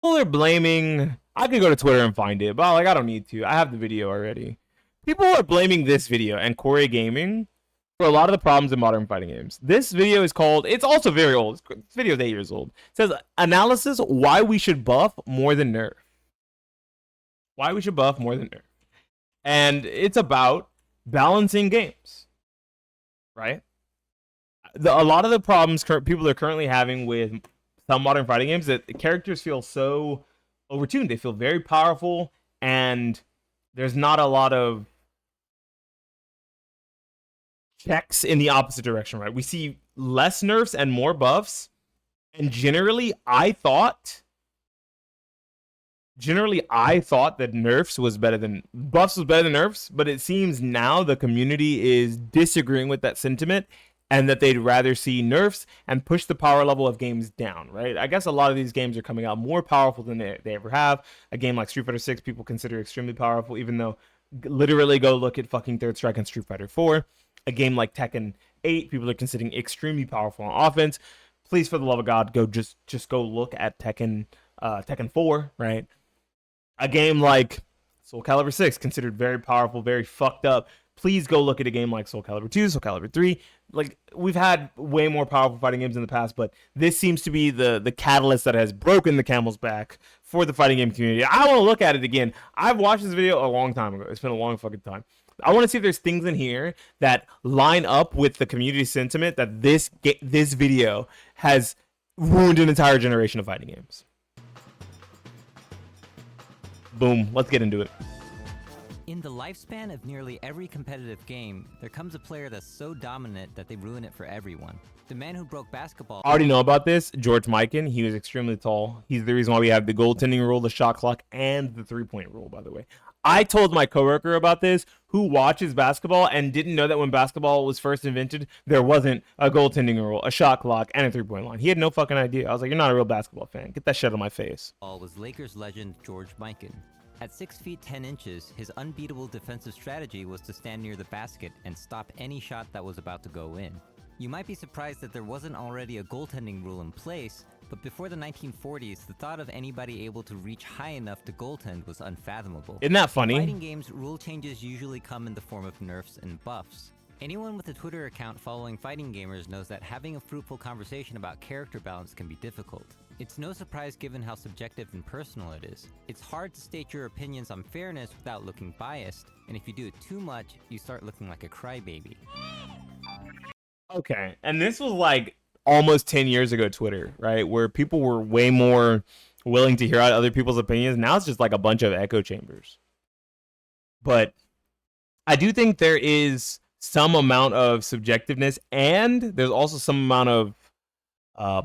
People are blaming. I could go to Twitter and find it, but like I don't need to. I have the video already. People are blaming this video and Corey Gaming for a lot of the problems in modern fighting games. This video is called. It's also very old. This video is 8 years old. It says analysis: why we should buff more than nerf. Why we should buff more than nerf, and it's about balancing games, right? A lot of the problems people are currently having with some modern fighting games that the characters feel so overtuned. They feel very powerful, and there's not a lot of checks in the opposite direction, right? We see less nerfs and more buffs, and generally, I thought that nerfs was better than buffs was better than nerfs, but it seems now the community is disagreeing with that sentiment and that they'd rather see nerfs and push the power level of games down, right? I guess a lot of these games are coming out more powerful than they ever have. A game like Street Fighter 6 people consider extremely powerful, even though literally go look at fucking Third Strike and Street Fighter 4. A game like Tekken 8 people are considering extremely powerful on offense. Please, for the love of God, just go look at Tekken 4, right? A game like Soul Calibur 6 considered very powerful, very fucked up. Please go look at a game like Soul Calibur 2, Soul Calibur 3. Like, we've had way more powerful fighting games in the past, but this seems to be the catalyst that has broken the camel's back for the fighting game community. I want to look at it again. I've watched this video a long time ago. It's been a long fucking time. I want to see if there's things in here that line up with the community sentiment that this video has ruined an entire generation of fighting games. Boom. Let's get into it. In the lifespan of nearly every competitive game, there comes a player that's so dominant that they ruin it for everyone. The man who broke basketball... I already know about this, George Mikan. He was extremely tall. He's the reason why we have the goaltending rule, the shot clock, and the three-point rule, by the way. I told my coworker about this, who watches basketball and didn't know that when basketball was first invented, there wasn't a goaltending rule, a shot clock, and a three-point line. He had no fucking idea. I was like, you're not a real basketball fan. Get that shit out of my face. ...was Lakers legend George Mikan. At 6 feet 10 inches, his unbeatable defensive strategy was to stand near the basket and stop any shot that was about to go in. You might be surprised that there wasn't already a goaltending rule in place, but before the 1940s, the thought of anybody able to reach high enough to goaltend was unfathomable. Isn't that funny? In fighting games, rule changes usually come in the form of nerfs and buffs. Anyone with a Twitter account following fighting gamers knows that having a fruitful conversation about character balance can be difficult. It's no surprise given how subjective and personal it is. It's hard to state your opinions on fairness without looking biased, and if you do it too much, you start looking like a crybaby. Okay, and this was like almost 10 years ago Twitter, right? Where people were way more willing to hear out other people's opinions. Now it's just like a bunch of echo chambers. But I do think there is some amount of subjectiveness, and there's also some amount of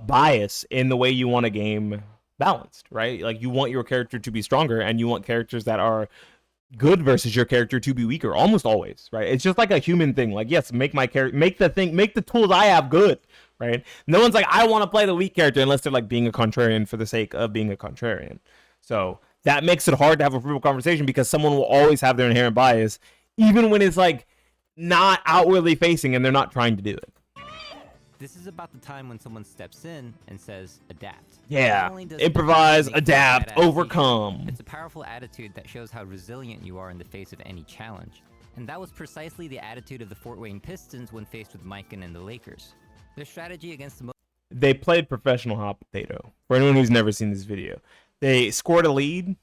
bias in the way you want a game balanced, right? Like, you want your character to be stronger, and you want characters that are good versus your character to be weaker, almost always, right? It's just like a human thing. Like, yes, make the tools I have good, right? No one's like, I want to play the weak character unless they're like being a contrarian for the sake of being a contrarian. So that makes it hard to have a fruitful conversation because someone will always have their inherent bias, even when it's like not outwardly facing and they're not trying to do it. This is about the time when someone steps in and says, adapt. Yeah, improvise, adapt, overcome. It's a powerful attitude that shows how resilient you are in the face of any challenge. And that was precisely the attitude of the Fort Wayne Pistons when faced with Mikan and the Lakers. Their strategy against the... They played professional hot potato. For anyone who's never seen this video, they scored a lead.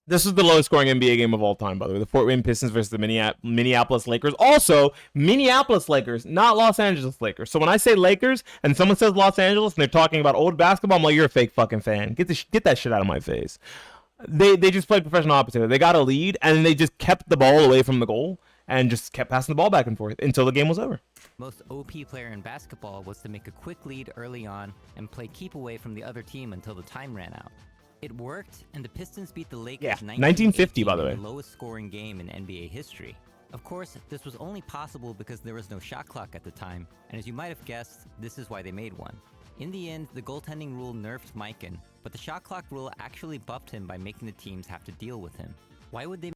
This was the lowest scoring NBA game of all time, by the way. The Fort Wayne Pistons versus the Minneapolis Lakers. Also, Minneapolis Lakers, not Los Angeles Lakers. So when I say Lakers and someone says Los Angeles and they're talking about old basketball, I'm like, you're a fake fucking fan. Get that shit out of my face. They just played professional hot potato. They got a lead and they just kept the ball away from the goal and just kept passing the ball back and forth until the game was over. Most OP player in basketball was to make a quick lead early on and play keep away from the other team until the time ran out. It worked, and the Pistons beat the Lakers 1950, by the way. The lowest scoring game in NBA history. Of course, this was only possible because there was no shot clock at the time, and as you might have guessed, this is why they made one. In the end, the goaltending rule nerfed Mikan, but the shot clock rule actually buffed him by making the teams have to deal with him. Why would they...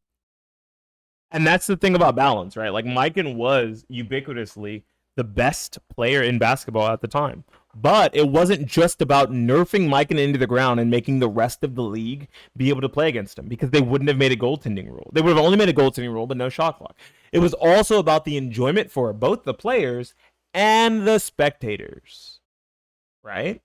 And that's the thing about balance, right? Like, Mikan was ubiquitously the best player in basketball at the time. But it wasn't just about nerfing Mikan into the ground and making the rest of the league be able to play against him, because they wouldn't have made a goaltending rule. They would have only made a goaltending rule, but no shot clock. It was also about the enjoyment for both the players and the spectators, right?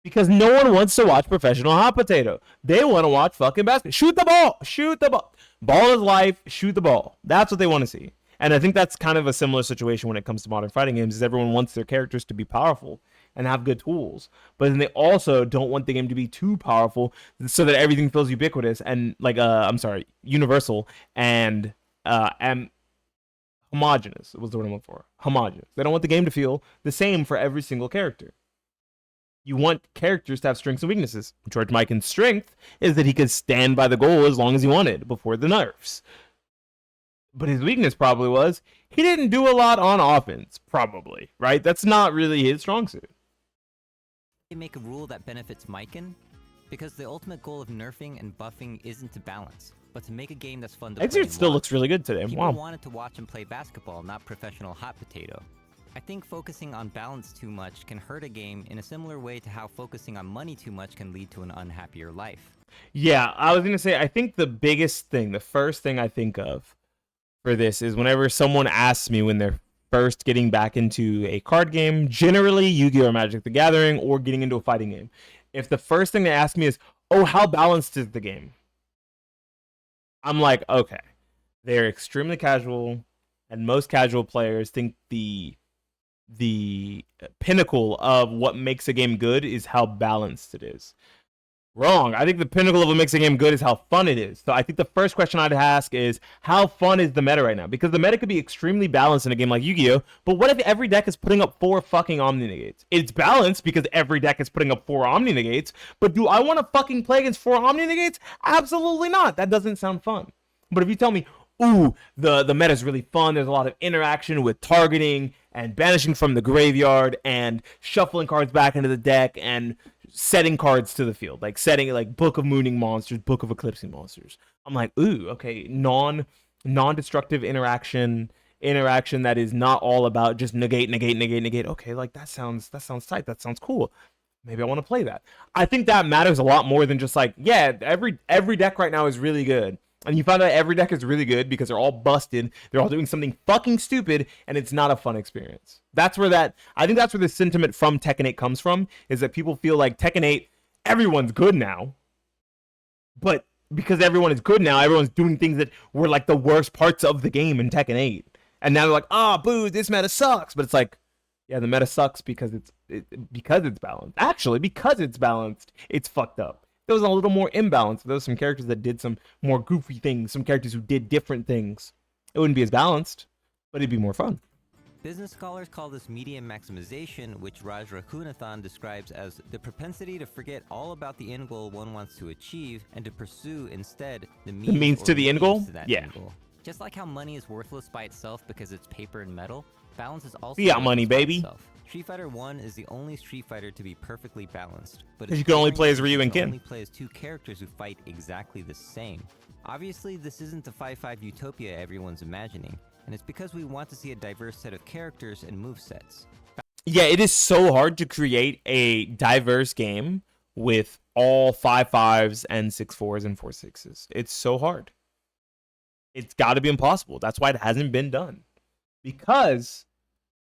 Because no one wants to watch professional hot potato. They want to watch fucking basketball. Shoot the ball. Shoot the ball. Ball is life. Shoot the ball. That's what they want to see. And I think that's kind of a similar situation when it comes to modern fighting games, is everyone wants their characters to be powerful and have good tools. But then they also don't want the game to be too powerful so that everything feels ubiquitous and universal and homogenous was the word I'm looking for. Homogenous. They don't want the game to feel the same for every single character. You want characters to have strengths and weaknesses. George Mikan's strength is that he could stand by the goal as long as he wanted before the nerfs. But his weakness probably was he didn't do a lot on offense, probably, right? That's not really his strong suit. They make a rule that benefits Mikan because the ultimate goal of nerfing and buffing isn't to balance, but to make a game that's fun to play. Exit still looks really good today. People wanted to watch and play basketball, not professional hot potato. I think focusing on balance too much can hurt a game in a similar way to how focusing on money too much can lead to an unhappier life. Yeah, I was going to say, I think the biggest thing, the first thing I think of for this is whenever someone asks me when they're first getting back into a card game, generally Yu-Gi-Oh! Or Magic the Gathering, or getting into a fighting game. If the first thing they ask me is, oh, how balanced is the game? I'm like, okay, they're extremely casual, and most casual players think the pinnacle of what makes a game good is how balanced it is. Wrong. I think the pinnacle of what makes a game good is how fun it is. So I think the first question I'd ask is, how fun is the meta right now? Because the meta could be extremely balanced in a game like Yu-Gi-Oh! But what if every deck is putting up 4 fucking Omni Negates? It's balanced because every deck is putting up 4 Omni Negates. But do I want to fucking play against 4 Omni Negates? Absolutely not. That doesn't sound fun. But if you tell me, ooh, the meta is really fun, there's a lot of interaction with targeting and banishing from the graveyard and shuffling cards back into the deck and setting cards to the field, like setting like Book of Mooning monsters, Book of Eclipsing monsters. I'm like, ooh, okay, non-destructive interaction that is not all about just negate. Okay, like that sounds tight. That sounds cool. Maybe I want to play that. I think that matters a lot more than just like, yeah, every deck right now is really good. And you find out every deck is really good because they're all busted. They're all doing something fucking stupid, and it's not a fun experience. I think that's where the sentiment from Tekken 8 comes from, is that people feel like Tekken 8, everyone's good now. But because everyone is good now, everyone's doing things that were like the worst parts of the game in Tekken 8. And now they're like, boo, this meta sucks. But it's like, yeah, the meta sucks because it's balanced. Actually, because it's balanced, it's fucked up. There was a little more imbalance. There was some characters that did some more goofy things, some characters who did different things. It wouldn't be as balanced, but it'd be more fun. Business scholars call this medium maximization, which Raj Raghunathan describes as the propensity to forget all about the end goal one wants to achieve and to pursue instead the means to the end goal? Yeah. End goal. Just like how money is worthless by itself because it's paper and metal, balance is also fiat money, baby. Itself. Street Fighter 1 is the only Street Fighter to be perfectly balanced, but you can only play as Ryu and Ken. Only play as 2 characters who fight exactly the same. Obviously, this isn't the 5-5 utopia everyone's imagining, and it's because we want to see a diverse set of characters and movesets. Yeah, it is so hard to create a diverse game with all 5-5s and 6-4s and 4-6s. It's so hard. It's got to be impossible. That's why it hasn't been done. Because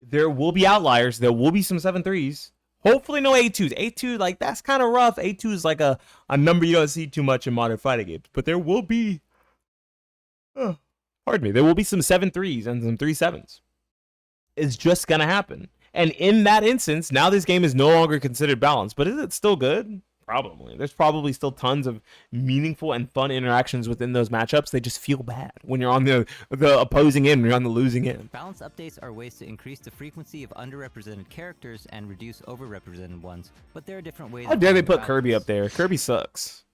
there will be outliers. There will be some 7-3s. Hopefully no 8-2s. 8-2, like, that's kind of rough. 8-2 is like a number you don't see too much in modern fighting games. But there will be, there will be some 7-3s and some 3-7s. It's just going to happen. And in that instance, now this game is no longer considered balanced. But is it still good? Probably. There's probably still tons of meaningful and fun interactions within those matchups. They just feel bad when you're on the opposing end, when you're on the losing end. Balance updates are ways to increase the frequency of underrepresented characters and reduce overrepresented ones, but there are different ways. How dare they put Kirby up there? Kirby sucks.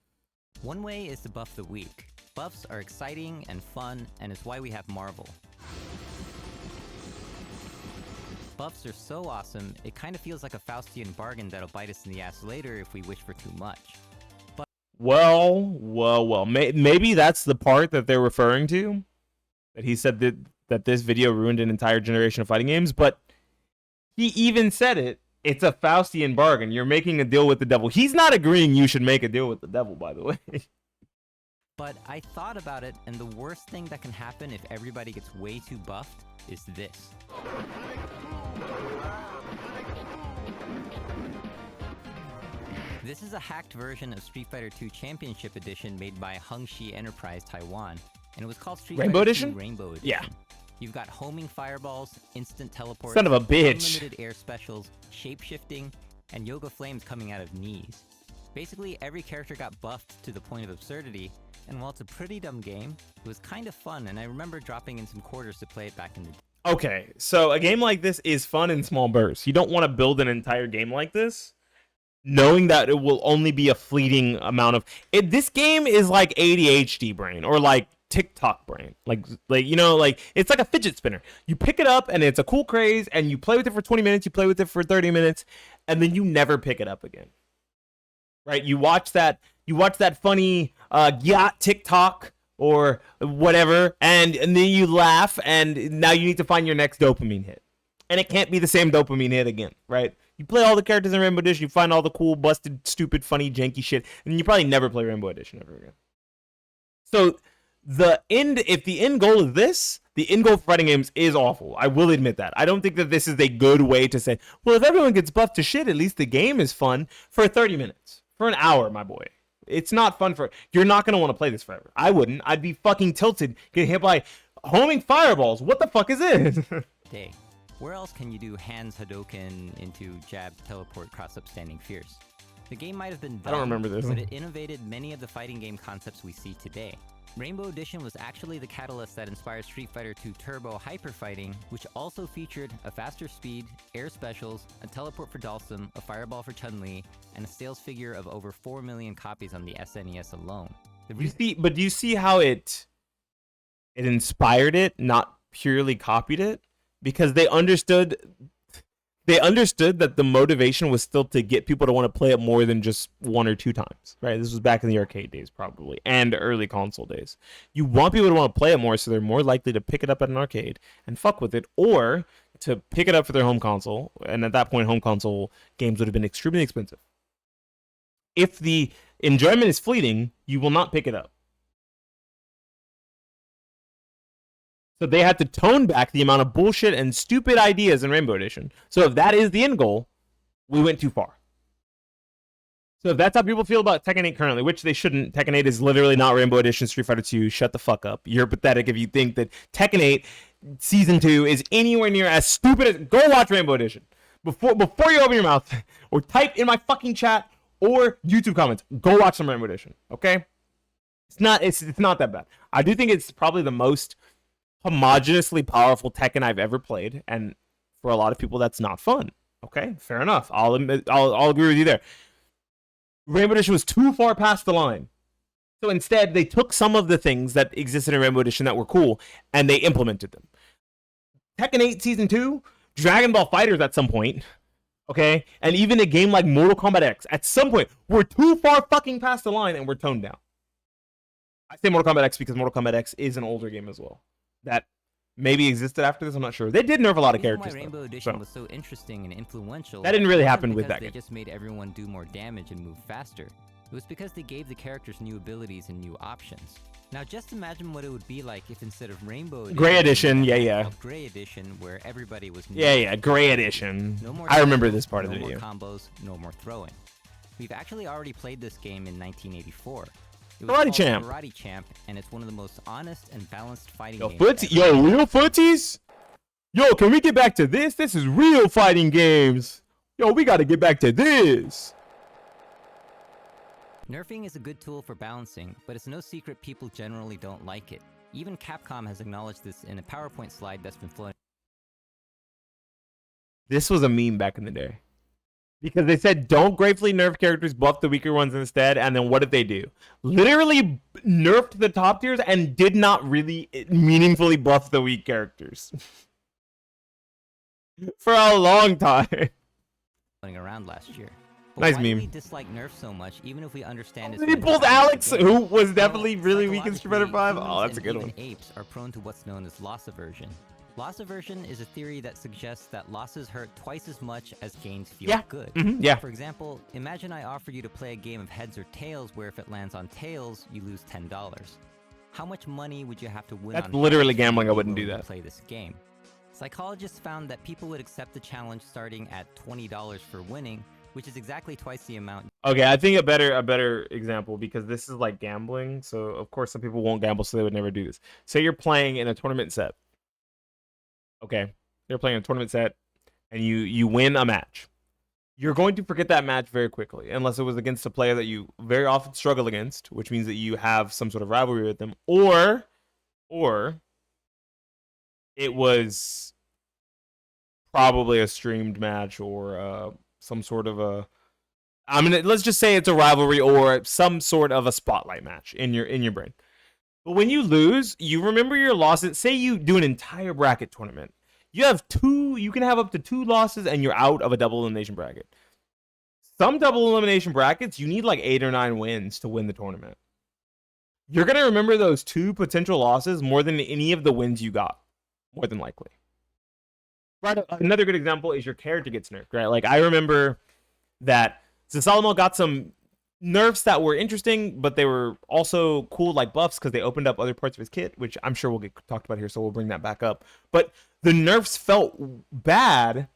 One way is to buff the weak. Buffs are exciting and fun, and it's why we have Marvel. Buffs are so awesome, it kind of feels like a Faustian bargain that'll bite us in the ass later if we wish for too much. But well. Maybe that's the part that they're referring to. That he said that this video ruined an entire generation of fighting games, but He even said it. It's a Faustian bargain. You're making a deal with the devil. He's not agreeing you should make a deal with the devil, by the way. But I thought about it, and the worst thing that can happen if everybody gets way too buffed is this. This is a hacked version of Street Fighter II Championship Edition made by Hungshi Enterprise Taiwan, and it was called Street Rainbow Fighter Edition? II Rainbow Edition. Yeah. You've got homing fireballs, instant teleports, Son of a bitch. unlimited air specials, shape-shifting, and yoga flames coming out of knees. Basically, every character got buffed to the point of absurdity, and while it's a pretty dumb game, it was kind of fun, and I remember dropping in some quarters to play it back in the day. Okay, so a game like this is fun in small bursts. You don't want to build an entire game like this knowing that it will only be a fleeting amount of it. This game is like ADHD brain or like TikTok brain. Like you know, like it's like a fidget spinner. You pick it up and it's a cool craze and you play with it for 20 minutes, you play with it for 30 minutes, and then you never pick it up again. Right? You watch that funny yacht TikTok or whatever, and then you laugh, and now you need to find your next dopamine hit. And it can't be the same dopamine hit again, right? You play all the characters in Rainbow Edition, you find all the cool, busted, stupid, funny, janky shit, and you probably never play Rainbow Edition ever again. So if the end goal is this, the end goal for fighting games is awful. I will admit that. I don't think that this is a good way to say, well, if everyone gets buffed to shit, at least the game is fun for 30 minutes. For an hour, my boy. It's not fun you're not going to want to play this forever. I wouldn't. I'd be fucking tilted getting hit by homing fireballs. What the fuck is this? Day. Where else can you do hands Hadoken into jab, teleport, cross-up, standing fierce? The game might have been dumb, I don't remember this. but it innovated many of the fighting game concepts we see today. Rainbow Edition was actually the catalyst that inspired Street Fighter II Turbo Hyper Fighting, which also featured a faster speed, air specials, a teleport for Dalsum, a fireball for Chun-Li, and a sales figure of over 4 million copies on the SNES alone. Do you see how it inspired it, not purely copied it? Because they understood that the motivation was still to get people to want to play it more than just 1 or 2 times, right? This was back in the arcade days probably, and early console days. You want people to want to play it more, so they're more likely to pick it up at an arcade and fuck with it, or to pick it up for their home console, and at that point, home console games would have been extremely expensive. If the enjoyment is fleeting, you will not pick it up. So they had to tone back the amount of bullshit and stupid ideas in Rainbow Edition. So if that is the end goal, we went too far. So if that's how people feel about Tekken 8 currently, which they shouldn't, Tekken 8 is literally not Rainbow Edition Street Fighter 2. Shut the fuck up. You're pathetic if you think that Tekken 8 Season 2 is anywhere near as stupid as... Go watch Rainbow Edition. Before you open your mouth, or type in my fucking chat, or YouTube comments, go watch some Rainbow Edition, okay? It's not that bad. I do think it's probably the most homogeneously powerful Tekken I've ever played, and for a lot of people that's not fun. Okay, fair enough. I'll agree with you there. Rainbow Edition was too far past the line. So instead, they took some of the things that existed in Rainbow Edition that were cool, and they implemented them. Tekken 8 Season 2, Dragon Ball FighterZ at some point, okay, and even a game like Mortal Kombat X, at some point, we're too far fucking past the line, and we're toned down. I say Mortal Kombat X because Mortal Kombat X is an older game as well. That maybe existed after this, I'm not sure. They did nerf a lot of characters. Why Rainbow Edition was so interesting and influential. That didn't really happen with that game. game. They just made everyone do more damage and move faster. It was because they gave the characters new abilities and new options. Now just imagine what it would be like if instead of Rainbow Edition, Gray Edition, yeah. Gray Edition, where everybody was new. Yeah, Gray Edition. No more I remember this part of the video. video. No more combos, no more throwing. We've actually already played this game in 1984. It was Karate Champ, and it's one of the most honest and balanced fighting games. Real footies? Yo, can we get back to this? This is real fighting games. Yo, we gotta get back to this. Nerfing is a good tool for balancing, but it's no secret people generally don't like it. Even Capcom has acknowledged this in a PowerPoint slide that's been floating. This was a meme back in the day. Because they said, don't gratefully nerf characters, buff the weaker ones instead, and then what did they do? Literally nerfed the top tiers and did not really meaningfully buff the weak characters. For a long time. Around last year. But nice why meme. Do we dislike nerf so much, even if we understand He pulled Alex, who was definitely really weak in Street Fighter 5. Oh, that's a good one. Apes are prone to what's known as loss aversion. Loss aversion is a theory that suggests that losses hurt twice as much as gains feel Yeah. good. Yeah. For example, imagine I offer you to play a game of heads or tails where if it lands on tails, you lose $10. How much money would you have to win That's on literally heads for you gambling. to I be wouldn't do willing to that. play this game? Psychologists found that people would accept the challenge starting at $20 for winning, which is exactly twice the amount. Okay, I think a better example, because this is like gambling. So of course some people won't gamble, so they would never do this. Say you're playing in a tournament set. Okay, you're playing a tournament set, and you win a match. You're going to forget that match very quickly, unless it was against a player that you very often struggle against, which means that you have some sort of rivalry with them, or it was probably a streamed match, or some sort of a, I mean, let's just say it's a rivalry or some sort of a spotlight match in your brain. But when you lose, you remember your losses. Say you do an entire bracket tournament. You can have up to 2 losses and you're out of a double elimination bracket. Some double elimination brackets, you need like 8 or 9 wins to win the tournament. You're going to remember those 2 potential losses more than any of the wins you got, more than likely. Right. Another good example is your character gets nerfed, right? Like, I remember that Zasalmo got some nerfs that were interesting, but they were also cool like buffs because they opened up other parts of his kit, which I'm sure we'll get talked about here, so we'll bring that back up. But the nerfs felt bad,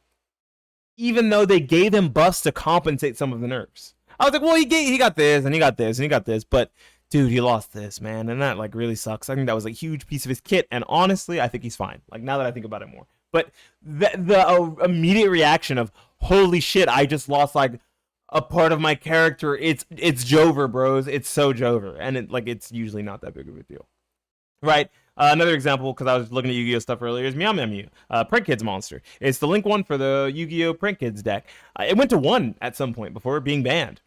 even though they gave him buffs to compensate some of the nerfs. I was like, well, he got this, and he got this, and he got this, but dude, he lost this, man, and that like really sucks. I think that was a huge piece of his kit, and honestly, I think he's fine. Like, now that I think about it more. But the immediate reaction of, holy shit, I just lost like a part of my character. It's Jover, bros. It's so Jover, and it's usually not that big of a deal, right? Another example, because I was looking at Yu-Gi-Oh stuff earlier, is Meow Meow Mew, Prank Kids monster. It's the Link 1 for the Yu-Gi-Oh Prank Kids deck. It went to 1 at some point before being banned,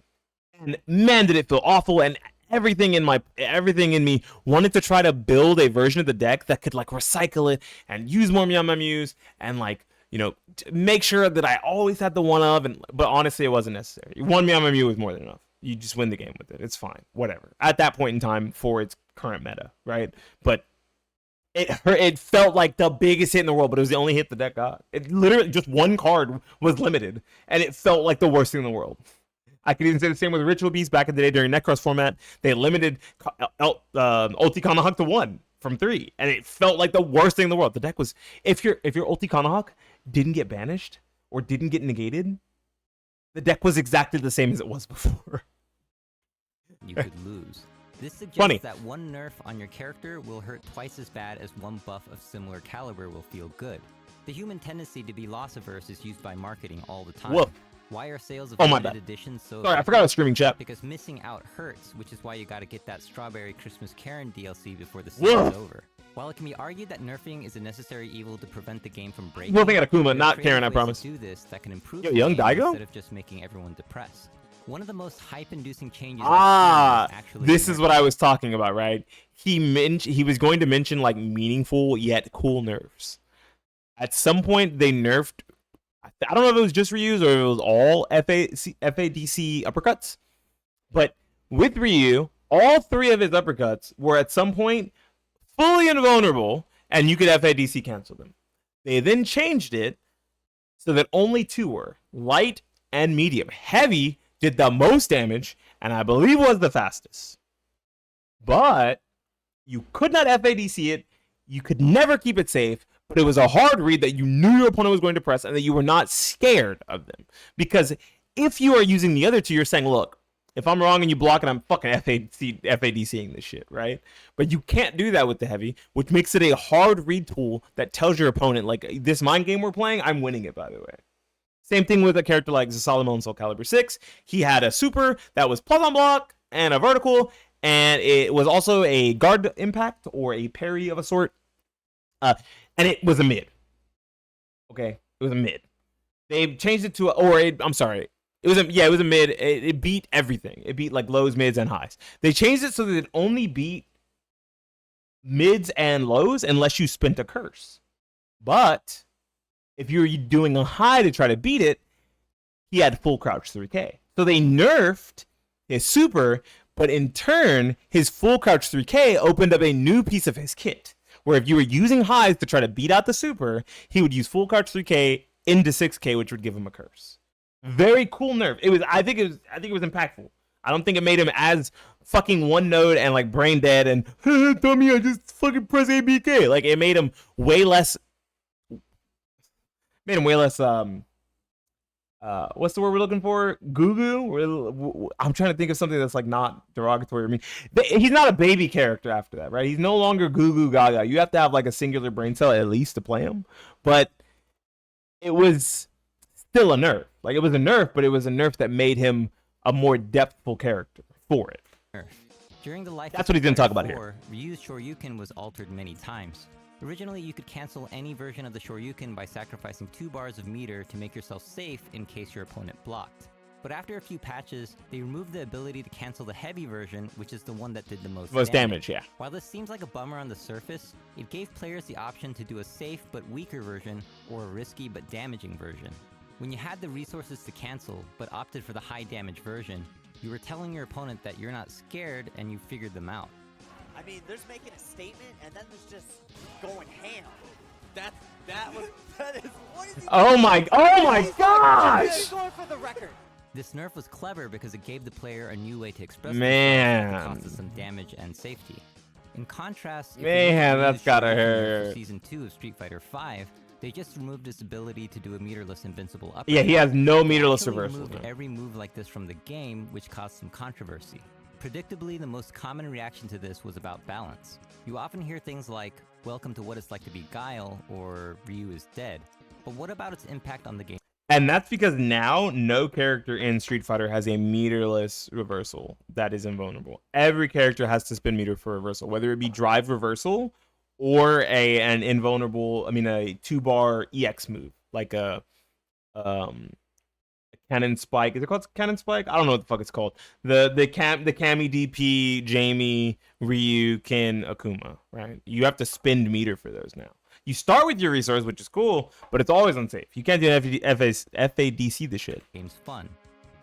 and man, did it feel awful. And everything in me wanted to try to build a version of the deck that could like recycle it and use more Meow Meow Mews and like, you know, make sure that I always had the one of, but honestly, it wasn't necessary. One Meow Meow Mew was more than enough. You just win the game with it. It's fine. Whatever. At that point in time for its current meta, right? But it felt like the biggest hit in the world, but it was the only hit the deck got. It literally, just one card was limited, and it felt like the worst thing in the world. I could even say the same with Ritual Beast back in the day during Necros format. They limited Ulti Kanahawk to 1 from 3, and it felt like the worst thing in the world. The deck was, if your Ulti Kanahawk didn't get banished or didn't get negated, the deck was exactly the same as it was before. You could lose. This suggests Funny. that one nerf on your character will hurt twice as bad as one buff of similar caliber will feel good. The human tendency to be loss averse is used by marketing all the time. Whoa. Why are sales of Oh, my limited bad. editions so Sorry, I forgot I was streaming chat. Because missing out hurts, which is why you gotta get that Strawberry Christmas Karen DLC before the Whoa. season's over. While it can be argued that nerfing is a necessary evil to prevent the game from breaking, We'll think at Akuma, there are not creative Karen, I ways promise. to do this that can improve Yo, the young game Daigo? instead of just making everyone depressed. One of the most hype-inducing changes Ah, I've seen is actually this is nerfing. what I was talking about, right? He was going to mention like meaningful yet cool nerfs. At some point, they nerfed. I don't know if it was just Ryu's or if it was all FADC uppercuts. But with Ryu, all 3 of his uppercuts were at some point fully invulnerable, and you could FADC cancel them. They then changed it so that only 2 were, light and medium. Heavy did the most damage, and I believe was the fastest. But you could not FADC it. You could never keep it safe. But it was a hard read that you knew your opponent was going to press and that you were not scared of them. Because if you are using the other 2, you're saying, look, if I'm wrong and you block it, I'm fucking FADCing this shit, right? But you can't do that with the heavy, which makes it a hard read tool that tells your opponent, like, this mind game we're playing, I'm winning it, by the way. Same thing with a character like Zasalmo in Soul Calibur 6. He had a super that was plus on block and a vertical, and it was also a guard impact or a parry of a sort. And it was a mid. Okay, it was a mid. They changed it to I'm sorry. It was a mid. It beat everything. It beat like lows, mids, and highs. They changed it so that it only beat mids and lows unless you spent a curse. But if you're doing a high to try to beat it, he had full crouch 3K. So they nerfed his super, but in turn, his full crouch 3K opened up a new piece of his kit, where if you were using highs to try to beat out the super, he would use full charge 3K into 6K, which would give him a curse. Very cool nerf. I think it was impactful. I don't think it made him as fucking one note and like brain dead and dummy, I just fucking press ABK. Like it made him way less what's the word we're looking for? Goo-goo? I'm trying to think of something that's like not derogatory. I mean, he's not a baby character after that, right? He's no longer goo-goo gaga. You have to have like a singular brain cell at least to play him. But it was still a nerf. Like it was a nerf, but it was a nerf that made him a more depthful character for it. During the life That's what he didn't talk about here. Ryu's Shoryuken was altered many times. Originally, you could cancel any version of the Shoryuken by sacrificing 2 bars of meter to make yourself safe in case your opponent blocked. But after a few patches, they removed the ability to cancel the heavy version, which is the one that did the most damage. Yeah. While this seems like a bummer on the surface, it gave players the option to do a safe but weaker version, or a risky but damaging version. When you had the resources to cancel, but opted for the high damage version, you were telling your opponent that you're not scared and you figured them out. I mean, there's making a statement, and then there's just going ham. That is. What is he oh my gosh! He's going for the record. This nerf was clever because it gave the player a new way to express Man. themselves that cost some damage and safety. In contrast, if Man, you that's gotta Shoryuken hurt. for Season 2 of Street Fighter V, they just removed its ability to do a meterless invincible uppercut. Yeah, he has no meterless Actually reversal. removed every move like this from the game, which caused some controversy. Predictably, the most common reaction to this was about balance. You often hear things like, "Welcome to what it's like to be Guile," or "Ryu is dead." But what about its impact on the game? And that's because now no character in Street Fighter has a meterless reversal that is invulnerable. Every character has to spin meter for reversal, whether it be drive reversal or an invulnerable, a 2-bar EX move, like a cannon spike. Is it called cannon spike? I don't know what the fuck it's called. The Kami DP, Jamie, Ryu, Kin, Akuma, right? You have to spend meter for those now. You start with your resource, which is cool, but it's always unsafe. You can't do FADC this shit. Game's fun.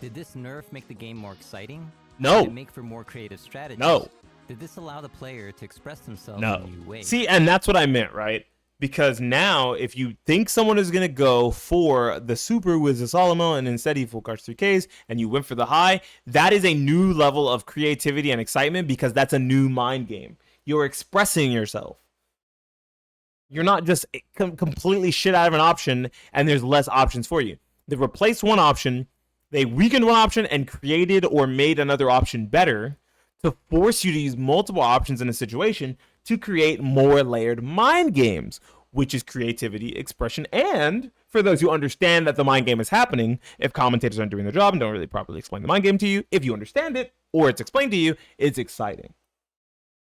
Did this nerf make the game more exciting? No. Did it make for more creative strategies? No. Did this allow the player to express themselves No. in new ways? See, and that's what I meant, right? Because now, if you think someone is going to go for the super with the Solomon and instead he full cards 3Ks and you went for the high, that is a new level of creativity and excitement because that's a new mind game. You're expressing yourself. You're not just completely shit out of an option and there's less options for you. They replaced one option, they weakened one option and created or made another option better to force you to use multiple options in a situation to create more layered mind games, which is creativity, expression, and for those who understand that the mind game is happening, if commentators aren't doing their job and don't really properly explain the mind game to you, if you understand it or it's explained to you, it's exciting.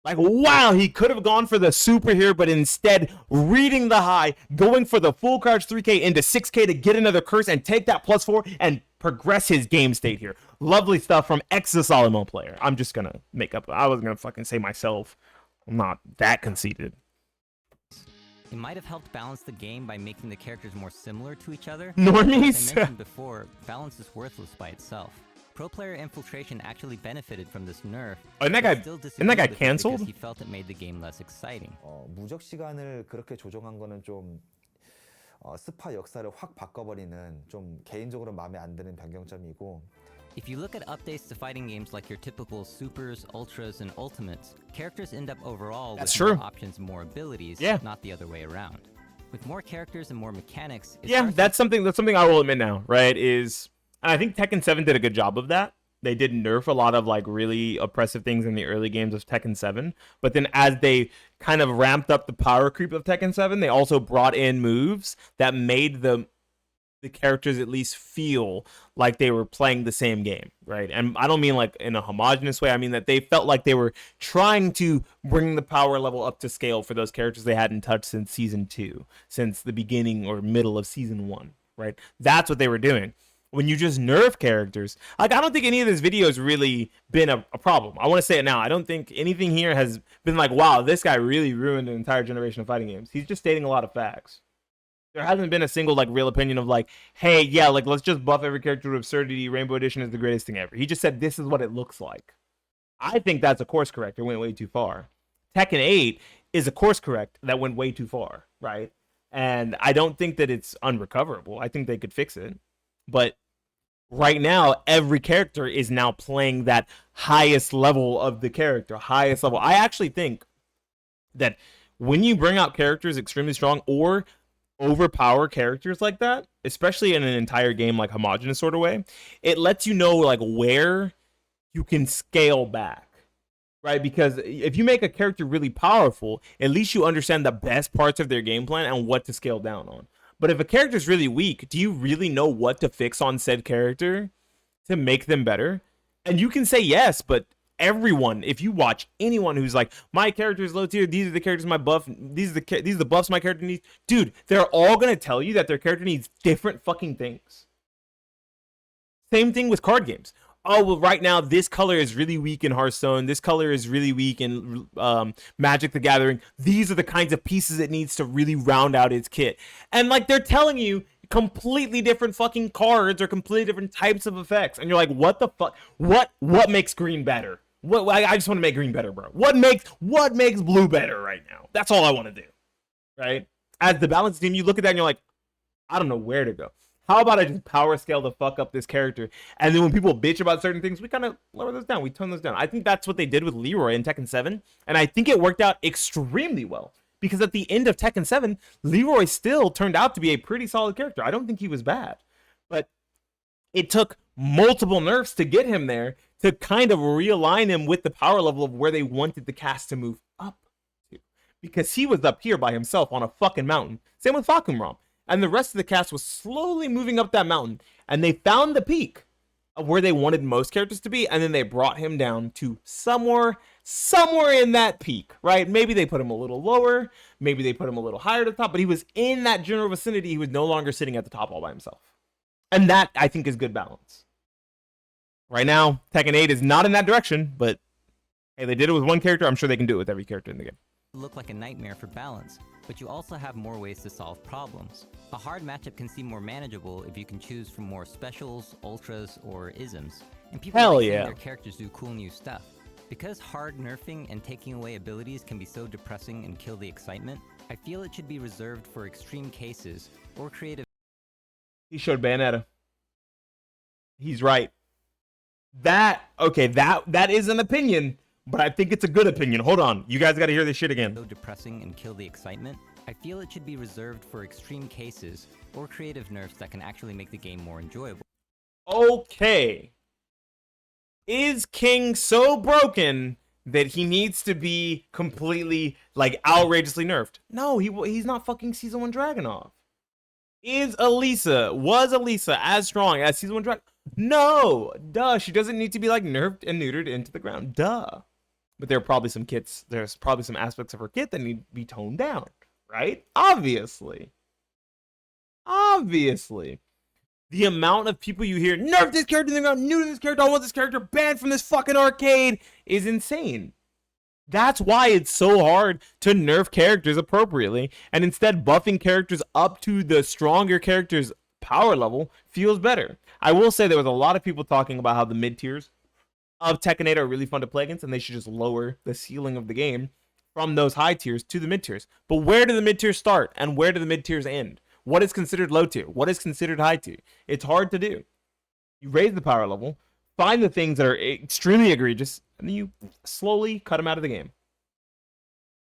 Like, wow, he could have gone for the super here, but instead reading the high, going for the full charge 3K into 6K to get another curse and take that +4 and progress his game state here. Lovely stuff from ex-Solomon player. I'm just going to make up. I wasn't going to fucking say myself. I'm not that conceited. It might have helped balance the game by making the characters more similar to each other. Normies? As I mentioned before, balance is worthless by itself. Pro player infiltration actually benefited from this nerf. Isn't that guy canceled? Because he felt it made the game less exciting. 무적 시간을 그렇게 조정한 거는 좀 스파 역사를 확 바꿔버리는 좀 개인적으로 마음에 안 드는 변경점이고. If you look at updates to fighting games like your typical supers, ultras, and ultimates, characters end up overall with more options and more abilities, not the other way around. With more characters and more mechanics, that's something I will admit now, right? And I think Tekken 7 did a good job of that. They did nerf a lot of like really oppressive things in the early games of Tekken 7. But then as they kind of ramped up the power creep of Tekken 7, they also brought in moves that made the characters at least feel like they were playing the same game, right? And I don't mean like in a homogenous way. I mean that they felt like they were trying to bring the power level up to scale for those characters they hadn't touched since Season 2, since the beginning or middle of Season 1, right? That's what they were doing. When you just nerf characters, like I don't think any of this video has really been a problem. I want to say it now. I don't think anything here has been like, wow, this guy really ruined an entire generation of fighting games. He's just stating a lot of facts. There hasn't been a single like real opinion of like, hey, yeah, like let's just buff every character to absurdity. Rainbow Edition is the greatest thing ever. He just said this is what it looks like. I think that's a course corrector. Went way too far. Tekken 8 is a course correct that went way too far, right? And I don't think that it's unrecoverable. I think they could fix it. But right now, every character is now playing that highest level of the character, highest level. I actually think that when you bring out characters extremely strong or overpower characters like that, especially in an entire game like homogenous sort of way, it lets you know like where you can scale back, right? Because if you make a character really powerful, at least you understand the best parts of their game plan and what to scale down on. But if a character is really weak, do you really know what to fix on said character to make them better? And you can say yes, but everyone, if you watch anyone who's like, my character is low tier, these are the characters my buff, these are the buffs my character needs, dude, they're all gonna tell you that their character needs different fucking things. Same thing with card games. Oh, well, right now this color is really weak in Hearthstone, this color is really weak in Magic the Gathering, these are the kinds of pieces it needs to really round out its kit. And like, they're telling you completely different fucking cards or completely different types of effects, and you're like, what the fuck? What makes green better? What, I just want to make green better, bro. What makes blue better right now? That's all I want to do, right? As the balance team, you look at that and you're like, I don't know where to go. How about I just power scale the fuck up this character? And then when people bitch about certain things, we kind of lower those down. We tone those down. I think that's what they did with Leroy in Tekken 7. And I think it worked out extremely well. Because at the end of Tekken 7, Leroy still turned out to be a pretty solid character. I don't think he was bad. But it took multiple nerfs to get him there, to kind of realign him with the power level of where they wanted the cast to move up to. Because he was up here by himself on a fucking mountain. Same with Fakumram. And the rest of the cast was slowly moving up that mountain. And they found the peak of where they wanted most characters to be. And then they brought him down to somewhere in that peak, right? Maybe they put him a little lower. Maybe they put him a little higher at the top. But he was in that general vicinity. He was no longer sitting at the top all by himself. And that, I think, is good balance. Right now, Tekken 8 is not in that direction. But hey, they did it with one character. I'm sure they can do it with every character in the game. Look like a nightmare for balance, but you also have more ways to solve problems. A hard matchup can seem more manageable if you can choose from more specials, ultras, or isms. And people Hell like seeing yeah. their characters do cool new stuff. Because hard nerfing and taking away abilities can be so depressing and kill the excitement, I feel it should be reserved for extreme cases or creative. He showed Bayonetta. He's right. That is an opinion, but I think it's a good opinion. Hold on. You guys got to hear this shit again. So depressing and kill the excitement, I feel it should be reserved for extreme cases or creative nerfs that can actually make the game more enjoyable. Okay. Is King so broken that he needs to be completely, like, outrageously nerfed? No, he's not fucking Season 1 Dragunov. Was Elisa as strong as Season 1 Dragunov? No! Duh, she doesn't need to be, like, nerfed and neutered into the ground. Duh. But there's probably some aspects of her kit that need to be toned down, right? Obviously. The amount of people you hear, nerf this character in the ground, new to this character, I want this character banned from this fucking arcade, is insane. That's why it's so hard to nerf characters appropriately, and instead buffing characters up to the stronger character's power level feels better. I will say there was a lot of people talking about how the mid tiers of Tekken 8 are really fun to play against, and they should just lower the ceiling of the game from those high tiers to the mid tiers. But where do the mid tiers start, and where do the mid tiers end? What is considered low tier? What is considered high tier? It's hard to do. You raise the power level, find the things that are extremely egregious, and then you slowly cut them out of the game.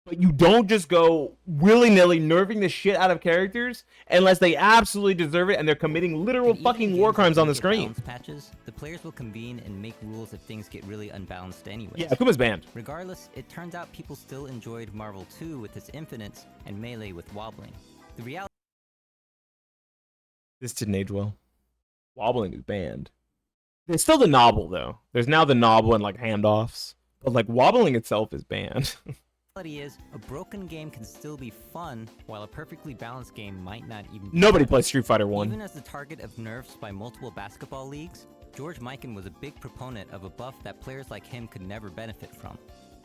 But you don't just go willy-nilly nerfing the shit out of characters unless they absolutely deserve it and they're committing literal And even fucking in war games crimes where on you the get screen. balance patches, the players will convene and make rules if things get really unbalanced anyways. Yeah, Akuma's banned. Regardless, it turns out people still enjoyed Marvel 2 with its infinites and Melee with wobbling. The reality This didn't age well. Wobbling is banned. There's still the nobble, though. There's now the nobble and, like, handoffs. But, like, wobbling itself is banned. is, a broken game can still be fun, while a perfectly balanced game might not even be. Nobody plays Street Fighter 1. Even as the target of nerfs by multiple basketball leagues, George Mikan was a big proponent of a buff that players like him could never benefit from.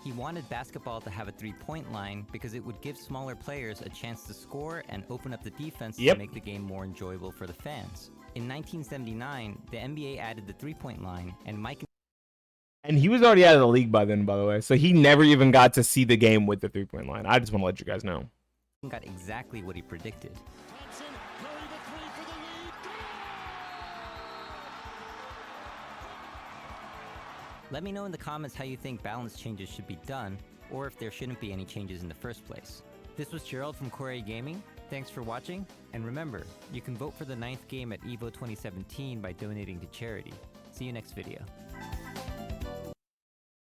He wanted basketball to have a three-point line because it would give smaller players a chance to score and open up the defense to make the game more enjoyable for the fans. In 1979, the NBA added the three-point line, and And he was already out of the league by then, by the way. So he never even got to see the game with the 3-point line. I just want to let you guys know. Got exactly what he predicted. Let me know in the comments how you think balance changes should be done, or if there shouldn't be any changes in the first place. This was Gerald from Corey Gaming. Thanks for watching, and remember, you can vote for the 9th game at EVO 2017 by donating to charity. See you next video.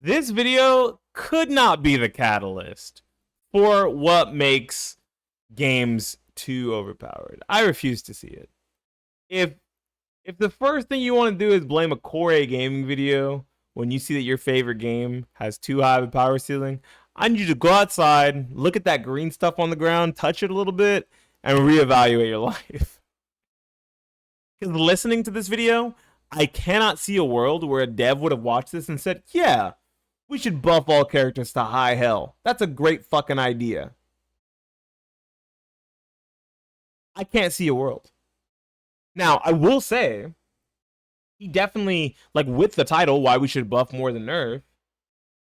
This video could not be the catalyst for what makes games too overpowered. I refuse to see it. If the first thing you want to do is blame a Core gaming video when you see that your favorite game has too high of a power ceiling, I need you to go outside, look at that green stuff on the ground, touch it a little bit, and reevaluate your life. Because listening to this video, I cannot see a world where a dev would have watched this and said, yeah, we should buff all characters to high hell. That's a great fucking idea. I can't see a world. Now, I will say, he definitely, like with the title, why we should buff more than nerf,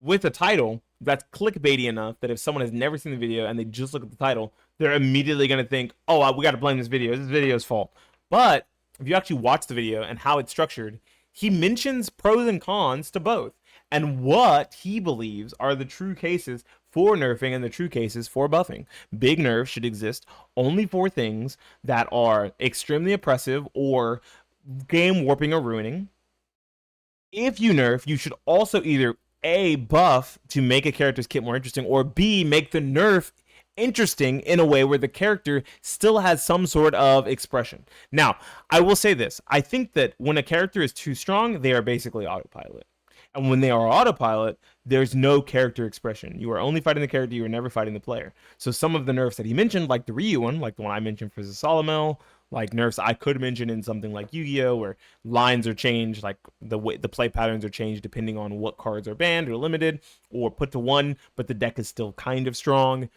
with the title, that's clickbaity enough that if someone has never seen the video and they just look at the title, they're immediately going to think, oh, we got to blame this video. This video's fault. But if you actually watch the video and how it's structured, he mentions pros and cons to both and what he believes are the true cases for nerfing and the true cases for buffing. Big nerfs should exist only for things that are extremely oppressive or game warping or ruining. If you nerf, you should also either A, buff to make a character's kit more interesting, or B, make the nerf interesting in a way where the character still has some sort of expression. Now, I will say this. I think that when a character is too strong, they are basically autopilot. And when they are autopilot, there's no character expression. You are only fighting the character, you are never fighting the player. So some of the nerfs that he mentioned, like the Ryu one, like the one I mentioned for Zasalamel, like nerfs I could mention in something like Yu-Gi-Oh! Where lines are changed, like the way the play patterns are changed depending on what cards are banned or limited, or put to 1, but the deck is still kind of strong.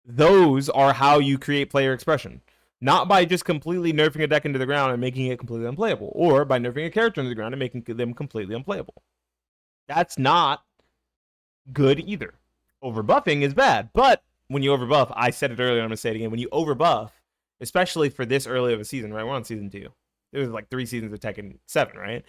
Those are how you create player expression. Not by just completely nerfing a deck into the ground and making it completely unplayable, or by nerfing a character into the ground and making them completely unplayable. That's not good either. Overbuffing is bad, but when you overbuff, I said it earlier, I'm going to say it again, when you overbuff, especially for this early of a season, right? We're on season 2. There was like 3 seasons of Tekken 7, right?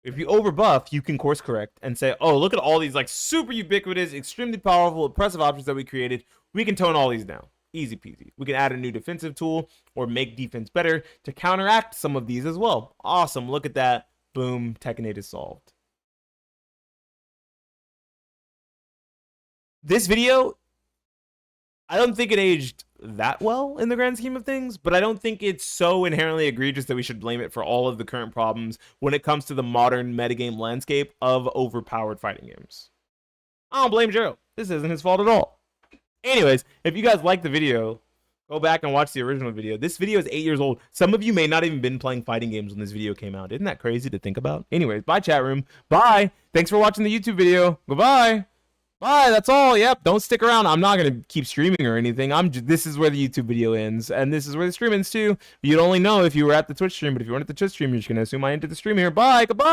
If you overbuff, you can course correct and say, oh, look at all these like super ubiquitous, extremely powerful, oppressive options that we created. We can tone all these down. Easy peasy. We can add a new defensive tool or make defense better to counteract some of these as well. Awesome. Look at that. Boom. Tekken 8 is solved. This video, I don't think it aged that well in the grand scheme of things, but I don't think it's so inherently egregious that we should blame it for all of the current problems when it comes to the modern metagame landscape of overpowered fighting games. I don't blame Joe. This isn't his fault at all. Anyways, if you guys like the video, go back and watch the original video. This video is 8 years old. Some of you may not even been playing fighting games when this video came out. Isn't that crazy to think about? Anyways, bye chat room. Bye. Thanks for watching the YouTube video. Goodbye. Bye, that's all. Yep, don't stick around. I'm not going to keep streaming or anything. This is where the YouTube video ends, and this is where the stream ends too. You'd only know if you were at the Twitch stream, but if you weren't at the Twitch stream, you're just going to assume I ended the stream here. Bye, goodbye.